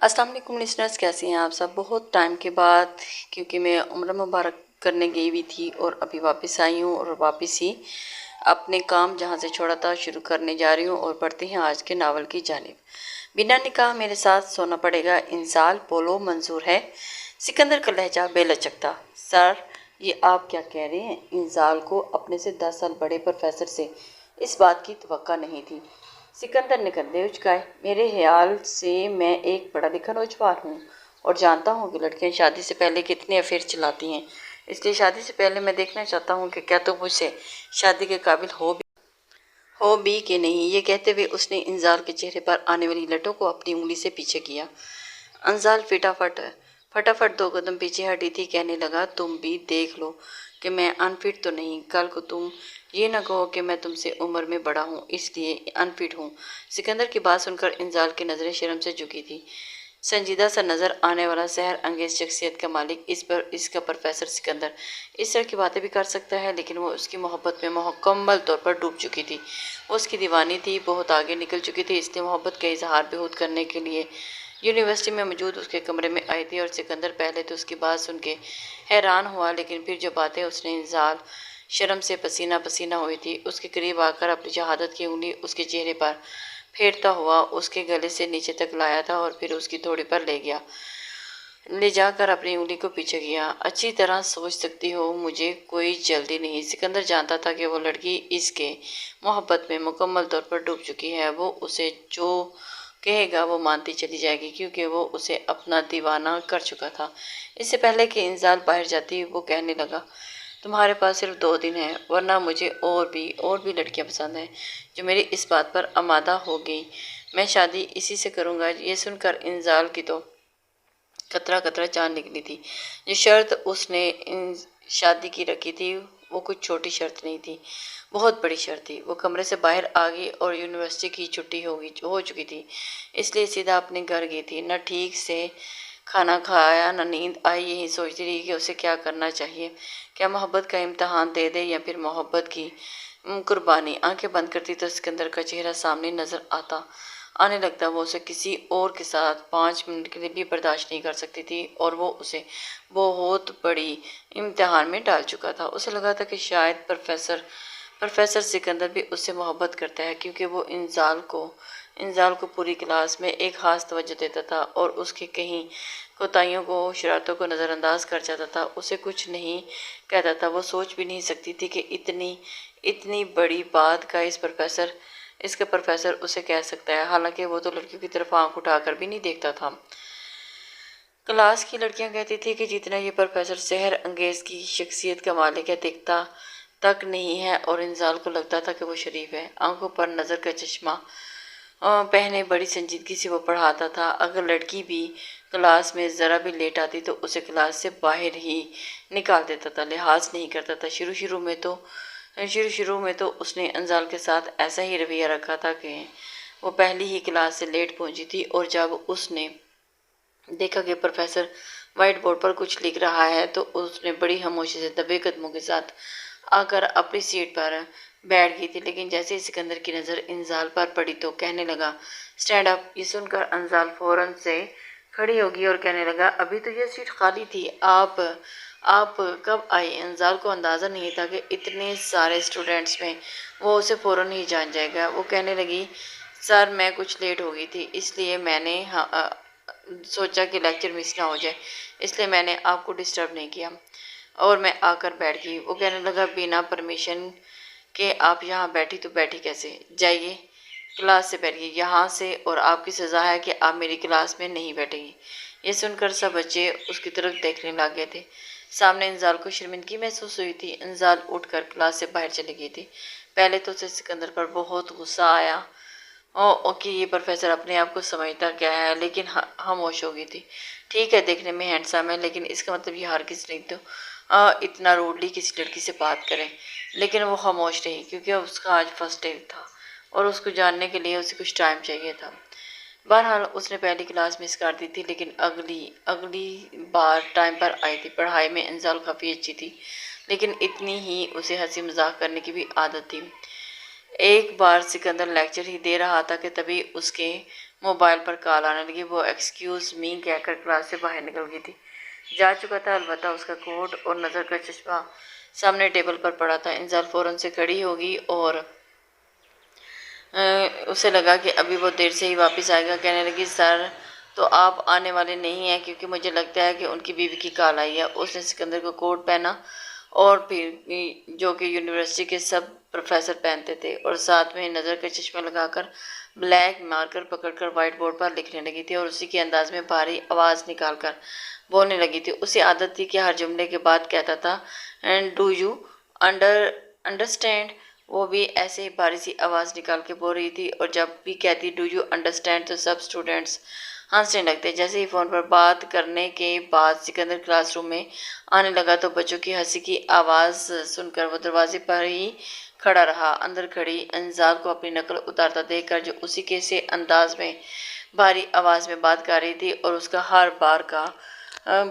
السلام علیکم لسنرز، کیسے ہیں آپ سب؟ بہت ٹائم کے بعد، کیونکہ میں عمرہ مبارک کرنے گئی ہوئی تھی اور ابھی واپس آئی ہوں، اور واپس ہی اپنے کام جہاں سے چھوڑا تھا شروع کرنے جا رہی ہوں، اور پڑھتے ہیں آج کے ناول کی جانب۔ بنا نکاح میرے ساتھ سونا پڑے گا، انزال پولو منظور ہے؟ سکندر کا لہجہ بے لچک تھا۔ سر، یہ آپ کیا کہہ رہے ہیں؟ انزال کو اپنے سے 10 سال بڑے پروفیسر سے اس بات کی توقع نہیں تھی۔ سکندر نے کندھے اچکائے۔ میرے خیال سے میں ایک پڑھا لکھا نوجوان ہوں اور جانتا ہوں کہ لڑکیاں شادی سے پہلے کتنے افیئر چلاتی ہیں، اس لیے شادی سے پہلے میں دیکھنا چاہتا ہوں کہ کیا تم مجھ سے شادی کے قابل ہو بھی کہ نہیں۔ یہ کہتے ہوئے اس نے انزال کے چہرے پر آنے والی لٹوں کو اپنی انگلی سے پیچھے کیا۔ انزال فٹافٹ 2 قدم پیچھے ہٹی تھی۔ کہنے لگا، تم بھی دیکھ لو کہ میں ان فٹ تو نہیں، کل کو تم یہ نہ کہو کہ میں تم سے عمر میں بڑا ہوں اس لیے ان فٹ ہوں۔ سکندر کی بات سن کر انزال کی نظریں شرم سے جھکی تھی۔ سنجیدہ سا نظر آنے والا سحر انگیز شخصیت کا مالک، اس کا پروفیسر سکندر اس طرح کی باتیں بھی کر سکتا ہے، لیکن وہ اس کی محبت میں مکمل طور پر ڈوب چکی تھی۔ وہ اس کی دیوانی تھی، بہت آگے نکل چکی تھی، اس لیے محبت کا اظہار بہت کرنے کے لیے یونیورسٹی میں موجود اس کے کمرے میں آئی تھی۔ اور سکندر پہلے تو اس کی بات سن کے حیران ہوا، لیکن پھر جو باتیں اس نے انزال شرم سے پسینہ پسینہ ہوئی تھی، اس کے قریب آ کر اپنی شہادت کی انگلی اس کے چہرے پر پھیرتا ہوا اس کے گلے سے نیچے تک لایا تھا اور پھر اس کی تھوڑی پر لے جا کر اپنی انگلی کو پیچھے کیا۔ اچھی طرح سوچ سکتی ہو، مجھے کوئی جلدی نہیں۔ سکندر جانتا تھا کہ وہ لڑکی اس کے محبت میں مکمل طور پر ڈوب چکی ہے۔ وہ اسے جو کہے گا وہ مانتی چلی جائے گی، کیونکہ وہ اسے اپنا دیوانہ کر چکا تھا۔ اس سے پہلے کہ انزال باہر جاتی وہ کہنے لگا، تمہارے پاس صرف 2 دن ہیں، ورنہ مجھے اور بھی لڑکیاں پسند ہیں جو میری اس بات پر آمادہ ہو گئی۔ میں شادی اسی سے کروں گا۔ یہ سن کر انزال کی تو قطرہ قطرہ جان نکلی تھی۔ جو شرط اس نے شادی کی رکھی تھی وہ کچھ چھوٹی شرط نہیں تھی، بہت بڑی شرط تھی۔ وہ کمرے سے باہر آ گئی اور یونیورسٹی کی چھٹی ہو چکی تھی، اس لیے سیدھا اپنے گھر گئی تھی۔ نہ ٹھیک سے کھانا کھایا، نہ نیند آئی، یہی سوچتی رہی کہ اسے کیا کرنا چاہیے۔ کیا محبت کا امتحان دے دے یا پھر محبت کی قربانی؟ آنکھیں بند کرتی تو سکندر کا چہرہ سامنے نظر آنے لگتا۔ وہ اسے کسی اور کے ساتھ 5 منٹ کے لیے بھی برداشت نہیں کر سکتی تھی، اور وہ اسے بہت بڑی امتحان میں ڈال چکا تھا۔ اسے لگا تھا کہ شاید پروفیسر سکندر بھی اس سے محبت کرتا ہے، کیونکہ وہ انزال کو پوری کلاس میں ایک خاص توجہ دیتا تھا اور اس کی کہیں کوتاہیوں کو، شرارتوں کو نظر انداز کر جاتا تھا، اسے کچھ نہیں کہتا تھا۔ وہ سوچ بھی نہیں سکتی تھی کہ اتنی بڑی بات کا اس کا پروفیسر اسے کہہ سکتا ہے، حالانکہ وہ تو لڑکیوں کی طرف آنکھ اٹھا کر بھی نہیں دیکھتا تھا۔ کلاس کی لڑکیاں کہتی تھی کہ جتنا یہ پروفیسر سحر انگیز کی شخصیت کا مالک ہے، دکھتا تک نہیں ہے، اور انزال کو لگتا تھا کہ وہ شریف ہے۔ آنکھوں پر نظر کا چشمہ پہنے بڑی سنجیدگی سے وہ پڑھاتا تھا۔ اگر لڑکی بھی کلاس میں ذرا بھی لیٹ آتی تو اسے کلاس سے باہر ہی نکال دیتا تھا، لحاظ نہیں کرتا تھا۔ شروع میں تو اس نے انزال کے ساتھ ایسا ہی رویہ رکھا تھا کہ وہ پہلی ہی کلاس سے لیٹ پہنچی تھی، اور جب اس نے دیکھا کہ پروفیسر وائٹ بورڈ پر کچھ لکھ رہا ہے تو اس نے بڑی خاموشی سے دبے قدموں کے ساتھ آ کر اپنی سیٹ پر بیٹھ گئی تھی۔ لیکن جیسے ہی سکندر کی نظر انزال پر پڑی تو کہنے لگا، اسٹینڈ اپ۔ یہ سن کر انزال فوراً سے کھڑی ہوگی اور کہنے لگا، ابھی تو یہ سیٹ خالی تھی، آپ کب آئے؟ انزال کو اندازہ نہیں تھا کہ اتنے سارے اسٹوڈنٹس میں وہ اسے فوراً ہی جان جائے گا۔ وہ کہنے لگی، سر میں کچھ لیٹ ہو گئی تھی، اس لیے میں نے سوچا کہ لیکچر مس نہ ہو جائے، اس لیے میں نے آپ کو ڈسٹرب نہیں کیا اور میں آ کر بیٹھ گئی۔ وہ کہنے لگا، بنا پرمیشن کہ آپ یہاں بیٹھی تو بیٹھی کیسے؟ جائیے کلاس سے بیٹھیے یہاں سے، اور آپ کی سزا ہے کہ آپ میری کلاس میں نہیں بیٹھیں گی۔ یہ سن کر سب بچے اس کی طرف دیکھنے لگ گئے تھے۔ سامنے انزال کو شرمندگی محسوس ہوئی تھی۔ انزال اٹھ کر کلاس سے باہر چلی گئی تھی۔ پہلے تو اسے سکندر پر بہت غصہ آیا کہ یہ پروفیسر اپنے آپ کو سمجھتا کیا ہے، لیکن خاموش ہو گئی تھی۔ ٹھیک ہے، دیکھنے میں ہینڈسم ہے، لیکن اس کا مطلب یہ ہرگز نہیں تو اتنا روڈلی کسی لڑکی سے بات کرے۔ لیکن وہ خاموش رہی، کیونکہ اس کا آج فرسٹ ڈے تھا اور اس کو جاننے کے لیے اسے کچھ ٹائم چاہیے تھا۔ بہرحال اس نے پہلی کلاس مس کر دی تھی، لیکن اگلی بار ٹائم پر آئی تھی۔ پڑھائی میں انزال کافی اچھی تھی، لیکن اتنی ہی اسے ہنسی مذاق کرنے کی بھی عادت تھی۔ ایک بار سکندر لیکچر ہی دے رہا تھا کہ تبھی اس کے موبائل پر کال آنے لگی۔ وہ ایکسکیوز می کہہ کر کلاس سے باہر نکل گئی تھی۔ جا چکا تھا، البتہ اس کا کوٹ اور نظر کا چشمہ سامنے ٹیبل پر پڑا تھا۔ انزال فوراً سے کھڑی ہوگی اور اسے لگا کہ ابھی وہ دیر سے ہی واپس آئے گا۔ کہنے لگی سر تو آپ آنے والے نہیں ہیں کیونکہ مجھے لگتا ہے کہ ان کی بیوی کی کال آئی ہے۔ اس نے سکندر کو کوٹ پہنا اور پھر جو کہ یونیورسٹی کے سب پروفیسر پہنتے تھے، اور ساتھ میں نظر کا چشمہ لگا کر بلیک مارکر پکڑ کر وائٹ بورڈ پر لکھنے لگی تھی اور اسی کے انداز میں بھاری آواز نکال کر بولنے لگی تھی۔ اسے عادت تھی کہ ہر جملے کے بعد کہتا تھا ڈو یو انڈرسٹینڈ۔ وہ بھی ایسے ہی بھاری سی آواز نکال کے بول رہی تھی، اور جب بھی کہتی ڈو یو انڈرسٹینڈ تو سب اسٹوڈنٹس ہنسنے لگتے۔ جیسے ہی فون پر بات کرنے کے بعد سکندر کلاس روم میں آنے لگا تو بچوں کی ہنسی کی آواز سن کر وہ دروازے پر ہی کھڑا رہا۔ اندر کھڑی انزال کو اپنی نقل اتارتا دیکھ کر، جو اسی کے سے انداز میں بھاری آواز میں بات کر رہی تھی اور اس کا ہر بار کا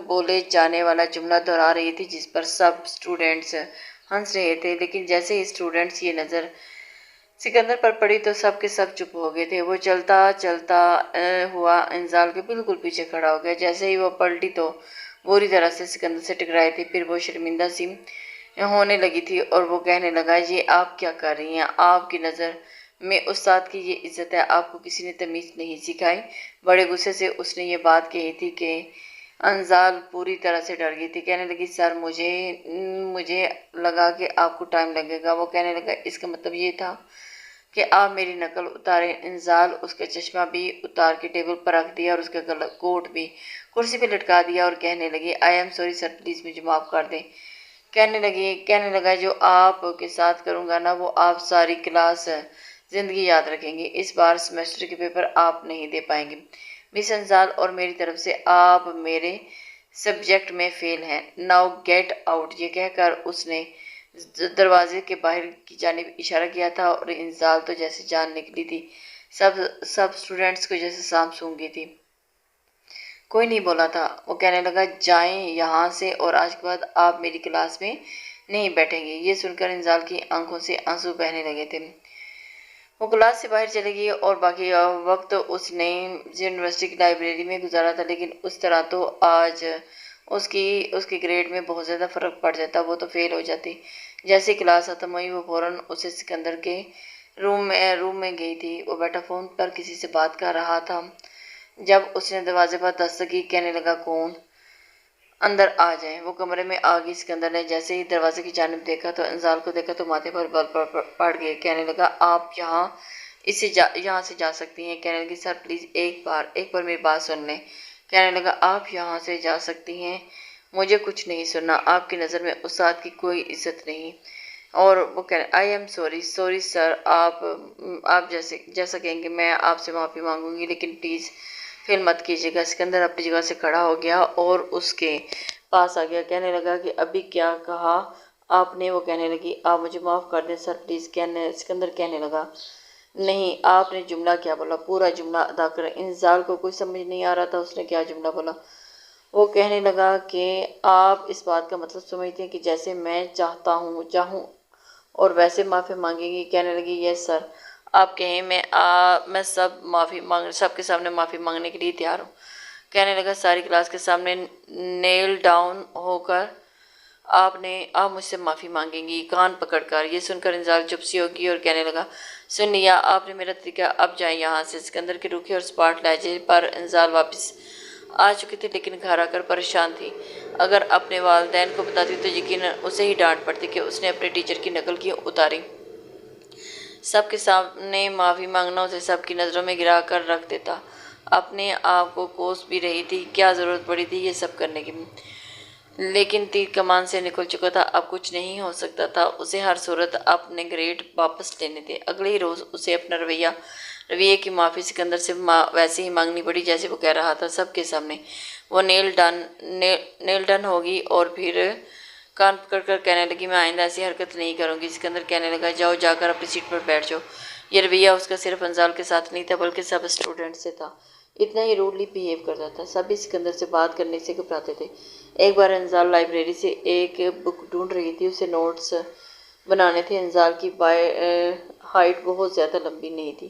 بولے جانے والا جملہ دہرا رہی تھی، جس پر سب اسٹوڈنٹس ہنس رہے تھے، لیکن جیسے ہی اسٹوڈنٹس یہ نظر سکندر پر پڑی تو سب کے سب چپ ہو گئے تھے۔ وہ چلتا چلتا ہوا انزال کے بالکل پیچھے کھڑا ہو گیا۔ جیسے ہی وہ پلٹی تو بری طرح سے سکندر سے ٹکرائی تھی۔ پھر وہ شرمندہ سی ہونے لگی تھی اور وہ کہنے لگا یہ آپ کیا کر رہی ہیں؟ آپ کی نظر میں استاد کی یہ عزت ہے، آپ کو کسی نے تمیز نہیں سکھائی؟ بڑے غصے سے اس نے یہ بات کہی تھی کہ انزال پوری طرح سے ڈر گئی تھی۔ کہنے لگی سر مجھے لگا کہ آپ کو ٹائم لگے گا۔ وہ کہنے لگا اس کا مطلب یہ تھا کہ آپ میری نقل اتاریں۔ انزال اس کا چشمہ بھی اتار کے ٹیبل پر رکھ دیا اور اس کا کوٹ بھی کرسی پہ لٹکا دیا اور کہنے لگی I am sorry sir, please مجھے معاف کر دیں۔ کہنے لگا جو آپ کے ساتھ کروں گا نا وہ آپ ساری کلاس زندگی یاد رکھیں گے۔ اس بار سیمسٹر کے پیپر آپ نہیں دے پائیں گے مس انزال، اور میری طرف سے آپ میرے سبجیکٹ میں فیل ہیں۔ Now get out. یہ کہہ کر اس نے دروازے کے باہر کی جانب اشارہ کیا تھا اور انزال تو جیسے جان نکلی تھی۔ سب اسٹوڈنٹس کو جیسے سانپ سونگھ گئی تھی۔ کوئی نہیں بولا تھا۔ وہ کہنے لگا جائیں یہاں سے اور آج کے بعد آپ میری کلاس میں نہیں بیٹھیں گے۔ یہ سن کر انزال کی آنکھوں سے آنسو بہنے لگے تھے۔ وہ کلاس سے باہر چلے گئی اور باقی وقت اس نے یونیورسٹی کی لائبریری میں گزارا تھا، لیکن اس طرح تو آج اس کی گریڈ میں بہت زیادہ فرق پڑ جاتا، وہ تو فیل ہو جاتی۔ جیسے کلاس ختم ہوئی وہ فوراً اسے سکندر کے روم میں گئی تھی۔ وہ بیٹا فون پر کسی سے بات کر رہا تھا۔ جب اس نے دروازے پر دستک کی، کہنے لگا کون؟ اندر آ جائیں۔ وہ کمرے میں آ گئی۔ سکندر نے جیسے ہی دروازے کی جانب دیکھا تو انزال کو دیکھا تو ماتھے پر بال پڑ گئے۔ کہنے لگا آپ یہاں سے جا سکتی ہیں۔ کہنے لگی سر پلیز ایک بار میری بات سن لیں۔ کہنے لگا آپ یہاں سے جا سکتی ہیں، مجھے کچھ نہیں سننا۔ آپ کی نظر میں استاد کی کوئی عزت نہیں۔ اور وہ کہنے آئی ایم سوری سر، آپ جیسا کہیں گے میں آپ سے معافی مانگوں گی، لیکن پلیز فیل مت کیجیے گا۔ سکندر اپنی جگہ سے کھڑا ہو گیا اور اس کے پاس آ گیا۔ کہنے لگا کہ ابھی کیا کہا آپ نے؟ وہ کہنے لگی آپ مجھے معاف کر دیں سر پلیز۔ سکندر کہنے لگا نہیں، آپ نے جملہ کیا بولا؟ پورا جملہ ادا کریں۔ انزال کو کوئی سمجھ نہیں آ رہا تھا اس نے کیا جملہ بولا۔ وہ کہنے لگا کہ آپ اس بات کا مطلب سمجھتے ہیں کہ جیسے میں چاہوں اور ویسے معافی مانگیں گی؟ کہنے لگی یس سر، آپ کہیں میں سب کے سامنے معافی مانگنے کے لیے تیار ہوں۔ کہنے لگا ساری کلاس کے سامنے نیل ڈاؤن ہو کر آپ مجھ سے معافی مانگیں گی کان پکڑ کر۔ یہ سن کر انزال چپ سی ہوگی اور کہنے لگا سن لیا آپ نے میرا طریقہ، اب جائیں یہاں سے۔ سکندر کے روکھے اور سپاٹ لہجے پر انزال واپس آ چکی تھی، لیکن گھر آ کر پریشان تھی۔ اگر اپنے والدین کو بتاتی تو یقیناً اسے ہی ڈانٹ پڑتی کہ اس نے اپنے ٹیچر کی نقل کیوں اتاری۔ سب کے سامنے معافی مانگنا اسے سب کی نظروں میں گرا کر رکھ دیتا۔ اپنے آپ کو کوس بھی رہی تھی، کیا ضرورت پڑی تھی یہ سب کرنے کی؟ لیکن تیر کمان سے نکل چکا تھا، اب کچھ نہیں ہو سکتا تھا۔ اسے ہر صورت اپنے گریڈ واپس لینے تھے۔ اگلے ہی روز اسے اپنا رویے کی معافی سکندر سے ویسے ہی مانگنی پڑی جیسے وہ کہہ رہا تھا سب کے سامنے۔ وہ نیل ڈن ہوگی اور پھر کان پکڑ کر کہنے لگی میں آئندہ ایسی حرکت نہیں کروں گی۔ سکندر کہنے لگا جاؤ جا کر اپنی سیٹ پر بیٹھ جاؤ۔ یہ رویہ اس کا صرف انزال کے ساتھ نہیں تھا بلکہ سب اسٹوڈنٹ سے تھا۔ اتنا ہی روڈلی بیہیو کرتا تھا۔ سبھی سکندر سے بات کرنے سے گھبراتے تھے۔ ایک بار انزال لائبریری سے ایک بک ڈھونڈ رہی تھی، اسے نوٹس بنانے تھے۔ انزال کی ہائٹ بہت زیادہ لمبی نہیں تھی،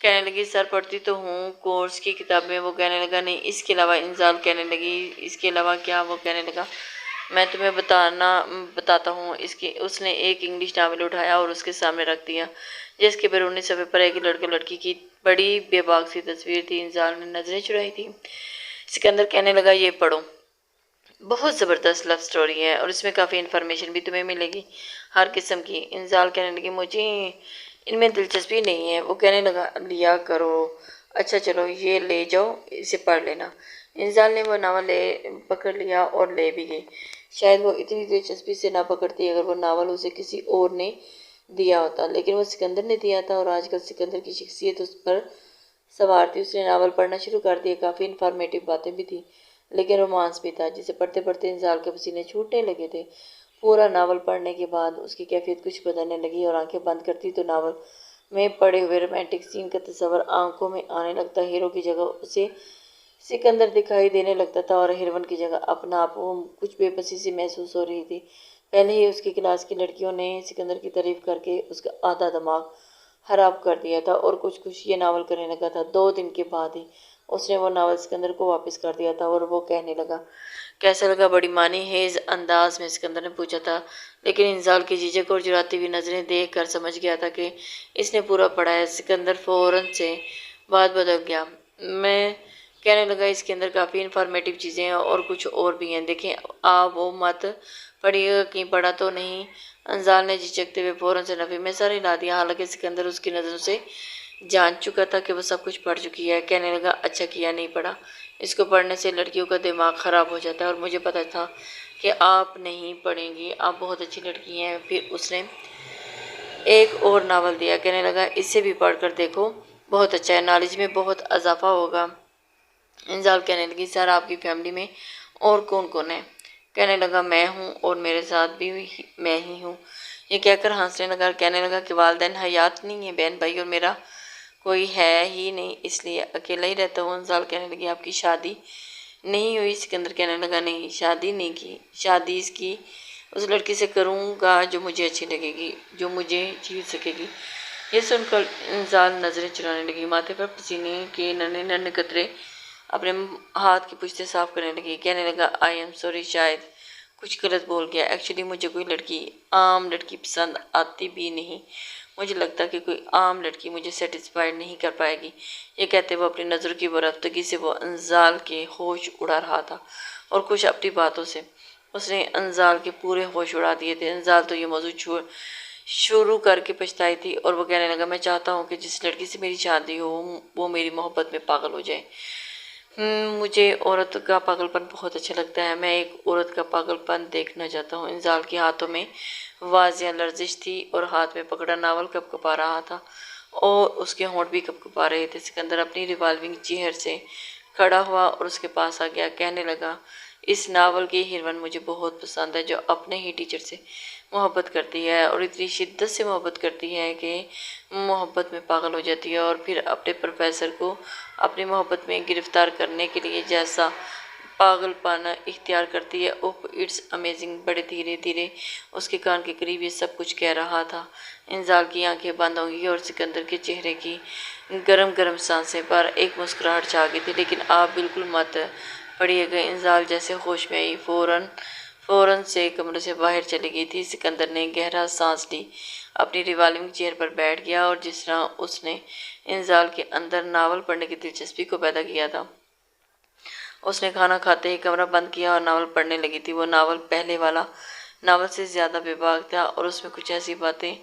کہنے لگی سر پڑھتی تو ہوں کورس کی کتاب میں۔ وہ کہنے لگا نہیں اس کے علاوہ۔ انزال کہنے لگی اس کے علاوہ کیا؟ وہ کہنے لگا میں تمہیں بتاتا ہوں۔ اس نے ایک انگلش ناول اٹھایا اور اس کے سامنے رکھ دیا جس کے بیرونی صفحے پر ایک لڑکے لڑکی کی بڑی بے باک سی تصویر تھی۔ انزال نے نظریں چرائی تھی۔ سکندر کہنے لگا یہ پڑھو، بہت زبردست لو سٹوری ہے اور اس میں کافی انفارمیشن بھی تمہیں ملے گی ہر قسم کی۔ انزال کہنے لگی مجھے ان میں دلچسپی نہیں ہے۔ وہ کہنے لگا لیا کرو، اچھا چلو یہ لے جاؤ، اسے پڑھ لینا۔ انزال نے وہ ناول پکڑ لیا اور لے بھی گئی۔ شاید وہ اتنی دلچسپی سے نہ پکڑتی اگر وہ ناول اسے کسی اور نے دیا ہوتا، لیکن وہ سکندر نے دیا تھا اور آج کل سکندر کی شخصیت اس پر سوار تھی۔ اس نے ناول پڑھنا شروع کر دیا۔ کافی انفارمیٹیو باتیں بھی تھیں لیکن رومانس بھی تھا جسے پڑھتے پڑھتے انزال کے پسینے چھوٹنے لگے تھے۔ پورا ناول پڑھنے کے بعد اس کی کیفیت کچھ بدلنے لگی اور آنکھیں بند کرتی تو ناول میں پڑے ہوئے رومانٹک سین کا تصور آنکھوں میں آنے لگتا۔ ہیرو کی جگہ اسے سکندر دکھائی دینے لگتا تھا اور ہیروئن کی جگہ اپنا آپ وہ کچھ بے بسی سی محسوس ہو رہی تھی۔ پہلے ہی اس کی کلاس کی لڑکیوں نے سکندر کی تعریف کر کے اس کا آدھا دماغ خراب کر دیا تھا اور کچھ کچھ یہ ناول کرنے لگا تھا۔ 2 دن کے بعد ہی اس نے وہ ناول سکندر کو واپس کر دیا تھا اور وہ کہنے لگا کیسا لگا؟ بڑی معنی خیز انداز میں سکندر نے پوچھا تھا، لیکن انزال کی جھجک اور جراتی ہوئی نظریں دیکھ کر سمجھ گیا تھا کہ اس نے پورا پڑھا ہے۔ سکندر فوراً سے بات بدل گیا۔ میں کہنے لگا اس کے اندر کافی انفارمیٹیو چیزیں ہیں اور کچھ اور بھی ہیں، دیکھیں آپ وہ مت پڑھیے گا کہیں پڑھا تو نہیں؟ انزال نے جھجکتے ہوئے فوراً سے نفی میں سر ہلا دیا، حالانکہ سکندر اس کی نظروں سے جان چکا تھا کہ وہ سب کچھ پڑھ چکی ہے۔ کہنے لگا اچھا کیا نہیں پڑھا، اس کو پڑھنے سے لڑکیوں کا دماغ خراب ہو جاتا ہے اور مجھے پتا تھا کہ آپ نہیں پڑھیں گی، آپ بہت اچھی لڑکی ہیں۔ پھر اس نے ایک اور ناول دیا، کہنے لگا اسے بھی پڑھ کر دیکھو، بہت اچھا ہے، نالج میں بہت اضافہ ہوگا۔ انزال کہنے لگی سر آپ کی فیملی میں اور کون کون ہے؟ کہنے لگا میں ہوں اور میرے ساتھ بھی میں ہی ہوں۔ یہ کہہ کر ہنسنے لگا، کہنے لگا کہ والدین حیات نہیں ہیں، بہن بھائی اور میرا کوئی ہے ہی نہیں، اس لیے اکیلا ہی رہتا ہوں۔ انزال کہنے لگی آپ کی شادی نہیں ہوئی؟ سکندر کہنے لگا نہیں، شادی نہیں کی، شادی اس لڑکی سے کروں گا جو مجھے اچھی لگے گی، جو مجھے جیت سکے گی۔ یہ سن کر انزال نظریں چرانے لگی، ماتھے پر پسینے کے ننھے ننھے قطرے اپنے ہاتھ کی پشتیں صاف کرنے لگی۔ کہنے لگا آئی ایم سوری، شاید کچھ غلط بول گیا، ایکچولی مجھے کوئی عام لڑکی پسند آتی بھی نہیں، مجھے لگتا کہ کوئی عام لڑکی مجھے سیٹسفائیڈ نہیں کر پائے گی۔ یہ کہتے وہ اپنی نظروں کی برآفتگی سے وہ انزال کے ہوش اڑا رہا تھا اور کچھ اپنی باتوں سے اس نے انزال کے پورے ہوش اڑا دیے تھے۔ انزال تو یہ موضوع شروع کر کے پچھتائی تھی اور وہ کہنے لگا میں چاہتا ہوں کہ جس لڑکی سے میری شادی ہو وہ میری محبت میں پاگل ہو جائے۔ مجھے عورت کا پاگل پن بہت اچھا لگتا ہے، میں ایک عورت کا پاگل پن دیکھنا چاہتا ہوں۔ انزال کے ہاتھوں میں واضح لرزش تھی اور ہاتھ میں پکڑا ناول کپ کپا رہا تھا اور اس کے ہونٹ بھی کپ کپا رہے تھے۔ سکندر اپنی ریوالونگ چیئر سے کھڑا ہوا اور اس کے پاس آ گیا، کہنے لگا اس ناول کی ہیروئن مجھے بہت پسند ہے جو اپنے ہی ٹیچر سے محبت کرتی ہے اور اتنی شدت سے محبت کرتی ہے کہ محبت میں پاگل ہو جاتی ہے اور پھر اپنے پروفیسر کو اپنی محبت میں گرفتار کرنے کے لیے جیسا پاگل پانا اختیار کرتی ہے۔ اوہ اٹس امیزنگ۔ بڑے دھیرے دھیرے اس کے کان کے قریب یہ سب کچھ کہہ رہا تھا۔ انزال کی آنکھیں بند ہو گئی اور سکندر کے چہرے کی گرم گرم سانسیں پر ایک مسکراہٹ چھا گئی تھی، لیکن آپ بالکل مت پڑھیے گا۔ انزال جیسے ہوش میں آئی فوراً سے کمرے سے باہر چلی گئی تھی۔ سکندر نے گہرا سانس لی، اپنی ریوالونگ چیئر پر بیٹھ گیا اور جس طرح اس نے انزال کے اندر ناول پڑھنے کی دلچسپی کو پیدا کیا تھا، اس نے کھانا کھاتے ہی کمرہ بند کیا اور ناول پڑھنے لگی تھی۔ وہ ناول پہلے والا ناول سے زیادہ بے باک تھا اور اس میں کچھ ایسی باتیں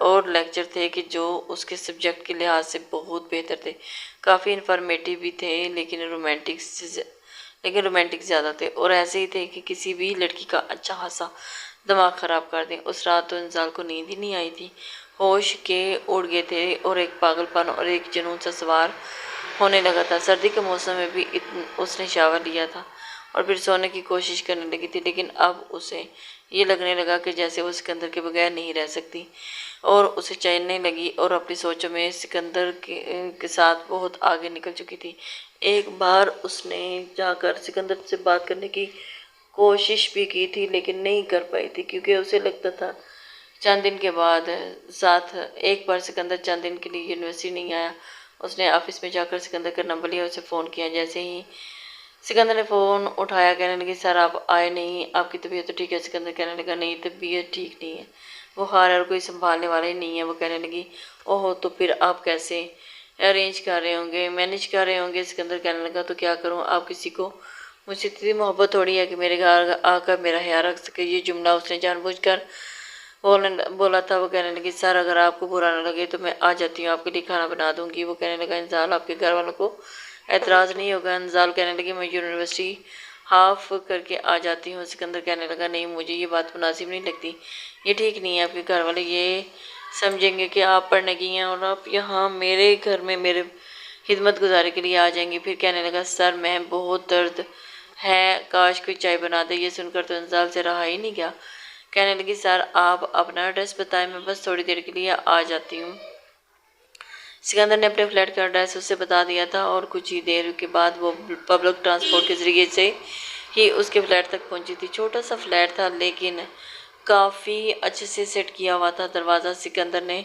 اور لیکچر تھے کہ جو اس کے سبجیکٹ کے لحاظ سے بہت بہتر تھے، کافی انفارمیٹیو بھی تھے لیکن رومانٹک زیادہ تھے اور ایسے ہی تھے کہ کسی بھی لڑکی کا اچھا خاصا دماغ خراب کر دیں۔ اس رات تو انزال کو نیند ہی نہیں آئی تھی، ہوش کے اڑ گئے تھے اور ایک پاگل پن اور ایک جنون سا سوار ہونے لگا تھا۔ سردی کے موسم میں بھی اس نے شاور لیا تھا اور پھر سونے کی کوشش کرنے لگی تھی، لیکن اب اسے یہ لگنے لگا کہ جیسے وہ سکندر کے بغیر نہیں رہ سکتی اور اسے چہلنے لگی اور اپنی سوچوں میں سکندر کے ساتھ بہت آگے نکل چکی تھی۔ ایک بار اس نے جا کر سکندر سے بات کرنے کی کوشش بھی کی تھی لیکن نہیں کر پائی تھی کیونکہ اسے لگتا تھا چند دن کے بعد ایک بار سکندر چند دن کے لیے یونیورسٹی نہیں آیا اس نے آفس میں جا کر سکندر کا نمبر لیا، اسے فون کیا۔ جیسے ہی سکندر نے فون اٹھایا کہنے لگی سر آپ آئے نہیں، آپ کی طبیعت تو ٹھیک ہے؟ سکندر کہنے لگا نہیں طبیعت ٹھیک نہیں ہے، بخار ہے اور کوئی سنبھالنے والا ہی نہیں ہے۔ وہ کہنے لگی اوہ تو پھر آپ کیسے ارینج کر رہے ہوں گے، مینیج کر رہے ہوں گے؟ سکندر کہنے لگا تو کیا کروں، آپ کسی کو مجھ سے اتنی محبت تھوڑی ہے کہ میرے گھر آ کر میرا خیال رکھ سکے۔ یہ جملہ اس نے جان بوجھ کر بولا تھا۔ وہ کہنے لگی سر اگر آپ کو برا نہ لگے تو میں آ جاتی ہوں، آپ کے لیے کھانا بنا دوں گی۔ وہ کہنے لگا انزال آپ کے گھر والوں کو اعتراض نہیں ہوگا؟ انزال کہنے لگی میں یونیورسٹی ہاف کر کے آ جاتی ہوں۔ سکندر کہنے لگا نہیں مجھے یہ بات مناسب نہیں لگتی، یہ ٹھیک نہیں ہے، آپ کے گھر والے یہ سمجھیں گے کہ آپ پڑھنے گئی ہیں اور آپ یہاں میرے گھر میں میرے خدمت گزارے کے لیے آ جائیں گی۔ پھر کہنے لگا سر میں بہت درد ہے، کاش کوئی چائے بنا دے۔ یہ سن کر تو انزال سے رہا ہی نہیں گیا، کہنے لگی سر آپ اپنا ایڈریس بتائیں، میں بس تھوڑی دیر کے لیے آ جاتی ہوں۔ سکندر نے اپنے فلیٹ کا ایڈریس اسے بتا دیا تھا اور کچھ ہی دیر کے بعد وہ پبلک ٹرانسپورٹ کے ذریعے سے ہی اس کے فلیٹ تک پہنچی تھی۔ چھوٹا سا فلیٹ تھا لیکن کافی اچھے سے سیٹ کیا ہوا تھا۔ دروازہ سکندر نے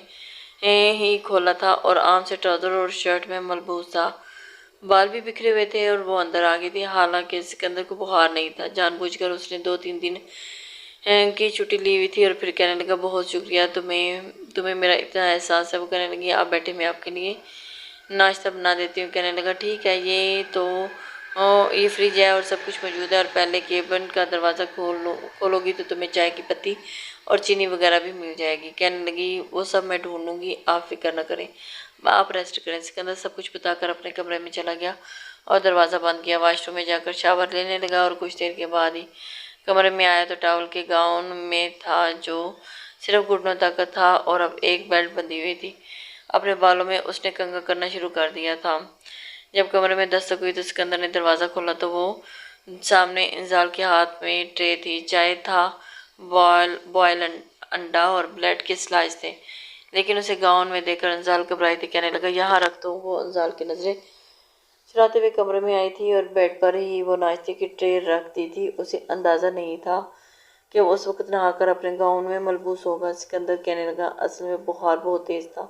ہی کھولا تھا اور عام سے ٹراؤزر اور شرٹ میں ملبوس تھا، بال بھی بکھرے ہوئے تھے اور وہ اندر آ گئی تھی۔ حالانکہ سکندر کو بخار نہیں تھا، جان بوجھ کر اس نے 2-3 دن کی چھٹی لی ہوئی تھی اور پھر کہنے لگا بہت شکریہ، تمہیں میرا اتنا احساس ہے۔ وہ کہنے لگی آپ بیٹھے میں آپ کے لیے ناشتہ بنا دیتی ہوں۔ کہنے لگا ٹھیک ہے، یہ فریج ہے اور سب کچھ موجود ہے، اور پہلے کیبن کا دروازہ کھولو گی تو تمہیں چائے کی پتی اور چینی وغیرہ بھی مل جائے گی۔ کہنے لگی وہ سب میں ڈھونڈ لوں گی، آپ فکر نہ کریں، آپ ریسٹ کریں۔ سکندر سب کچھ بتا کر اپنے کمرے میں چلا گیا اور دروازہ بند کیا۔ واش روم میں جا کر شاور لینے لگا اور کچھ دیر کے بعد ہی کمرے میں آیا تو ٹاول کے گاؤن میں تھا جو صرف گھٹنوں تک تھا اور اب ایک بیلٹ بندھی ہوئی تھی۔ اپنے بالوں میں اس نے کنگھا کرنا شروع کر دیا تھا۔ جب کمرے میں دستک ہوئی تو سکندر نے دروازہ کھولا تو وہ سامنے انزال کے ہاتھ میں ٹرے تھی، چائے تھا، بوائل انڈا اور بریڈ کے سلائس تھے، لیکن اسے گاؤن میں دیکھ کر انزال گھبرائی تھی۔ کہنے لگا یہاں رکھ دو۔ وہ انزال کی نظریں چراتے ہوئے کمرے میں آئی تھی اور بیڈ پر ہی وہ ناشتے کی ٹرے رکھ دی تھی۔ اسے اندازہ نہیں تھا کہ وہ اس وقت نہا کر اپنے گاؤن میں ملبوس ہوگا۔ سکندر کہنے لگا اصل میں بخار بہت تیز تھا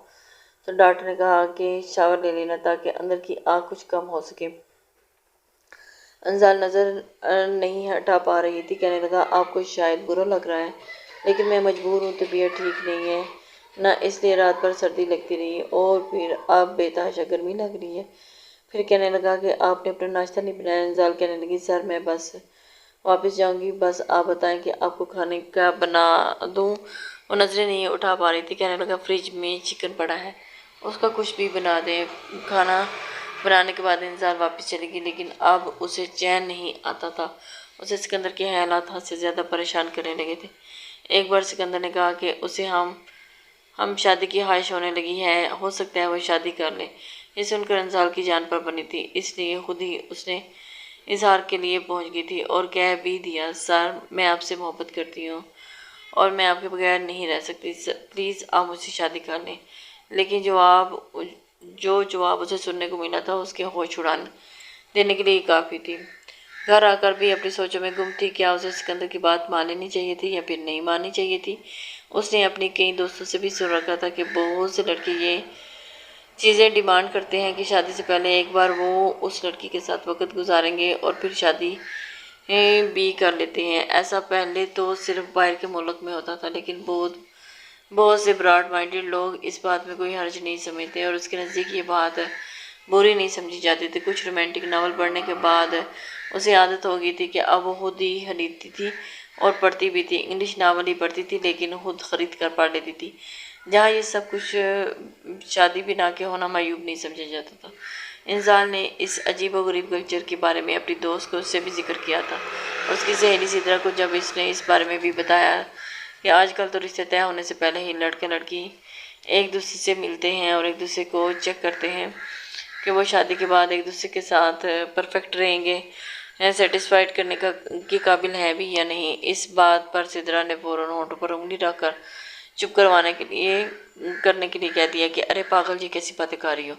تو ڈاکٹر نے کہا کہ شاور لے لینا تاکہ اندر کی آگ کچھ کم ہو سکے۔ انزال نظر نہیں ہٹا پا رہی تھی۔ کہنے لگا آپ کو شاید برا لگ رہا ہے لیکن میں مجبور ہوں، طبیعت ٹھیک نہیں ہے نا، اس لیے رات بھر سردی لگتی رہی اور پھر اب بے تحاشا گرمی لگ رہی ہے۔ پھر کہنے لگا کہ آپ نے اپنا ناشتہ نہیں بنایا۔ انزال کہنے لگی سر میں بس واپس جاؤں گی، بس آپ بتائیں کہ آپ کو کھانے کا بنا دوں۔ وہ نظریں نہیں اٹھا پا رہی تھی۔ کہنے لگا فریج میں چکن پڑا ہے، اس کا کچھ بھی بنا دیں۔ کھانا بنانے کے بعد انزال واپس چلے گی لیکن اب اسے چین نہیں آتا تھا۔ اسے سکندر کے خیالات حد سے زیادہ پریشان کرنے لگے تھے۔ ایک بار سکندر نے کہا کہ اسے ہم شادی کی خواہش ہونے لگی ہے، ہو سکتا ہے وہ شادی کر لے۔ یہ سن کر انزال کی جان پر بنی تھی، اس لیے خود ہی اس نے اظہار کے لیے پہنچ گئی تھی اور کہہ بھی دیا سر میں آپ سے محبت کرتی ہوں اور میں آپ کے بغیر نہیں رہ سکتی، پلیز آپ مجھ سے شادی کر لیں۔ لیکن جو جواب اسے سننے کو ملا تھا اس کے ہوش اڑا دینے کے لیے کافی تھی۔ گھر آ کر بھی اپنی سوچوں میں گم تھی، کیا اسے سکندر کی بات مان لینی چاہیے تھی یا پھر نہیں ماننی چاہیے تھی۔ اس نے اپنی کئی دوستوں سے بھی سن رکھا تھا کہ بہت سے لڑکے یہ چیزیں ڈیمانڈ کرتے ہیں کہ شادی سے پہلے ایک بار وہ اس لڑکی کے ساتھ وقت گزاریں گے اور پھر شادی بھی کر لیتے ہیں۔ ایسا پہلے تو صرف باہر کے ملک میں ہوتا تھا لیکن بہت سے براڈ مائنڈڈ لوگ اس بات میں کوئی حرج نہیں سمجھتے اور اس کے نزدیک یہ بات بری نہیں سمجھی جاتی تھی۔ کچھ رومانٹک ناول پڑھنے کے بعد اسے عادت ہو گئی تھی کہ اب وہ خود ہی خریدتی تھی اور پڑھتی بھی تھی۔ انگلش ناول ہی پڑھتی تھی لیکن خود خرید کر پڑھ لیتی تھی، جہاں یہ سب کچھ شادی بنا کے ہونا معیوب نہیں سمجھا جاتا تھا۔ انزال نے اس عجیب و غریب کلچر کے بارے میں اپنی دوست کو سے بھی ذکر کیا تھا۔ اس کی سہیلی سدرا کو جب اس نے اس بارے میں بھی بتایا کہ آج کل تو رشتے طے ہونے سے پہلے ہی لڑکا لڑکی ایک دوسرے سے ملتے ہیں اور ایک دوسرے کو چیک کرتے ہیں کہ وہ شادی کے بعد ایک دوسرے کے ساتھ پرفیکٹ رہیں گے، سیٹسفائیڈ کرنے کے قابل ہیں بھی یا نہیں۔ اس بات پر سدرا نے فوراً ہونٹوں پر انگلی رکھ کر چپ کرنے کے لیے کہہ دیا کہ ارے پاگل جی کیسی باتیں کر رہی ہو،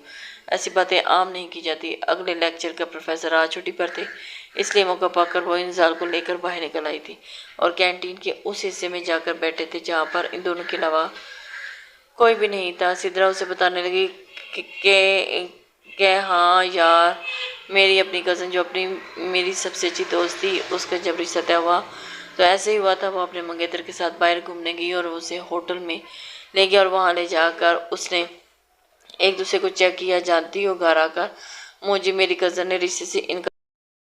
ایسی باتیں عام نہیں کی جاتی۔ اگلے لیکچر کا پروفیسر آج چھٹی پر تھے، اس لیے موقع پا کر وہ انزال کو لے کر باہر نکل آئی تھی اور کینٹین کے اس حصے میں جا کر بیٹھے تھے جہاں پر ان دونوں کے علاوہ کوئی بھی نہیں تھا۔ سدرا اسے بتانے لگی کہ ہاں یار میری اپنی کزن جو میری سب سے اچھی دوست تھی اس کا جب رشتہ ہوا تو ایسے ہی ہوا تھا، وہ اپنے منگیتر کے ساتھ باہر گھومنے گئی اور اسے ہوٹل میں لے گیا اور وہاں لے جا کر اس نے ایک دوسرے کو چیک کیا، جانتی ہو گھر آ کر مجھے میری کزن نے رشتے سے انکار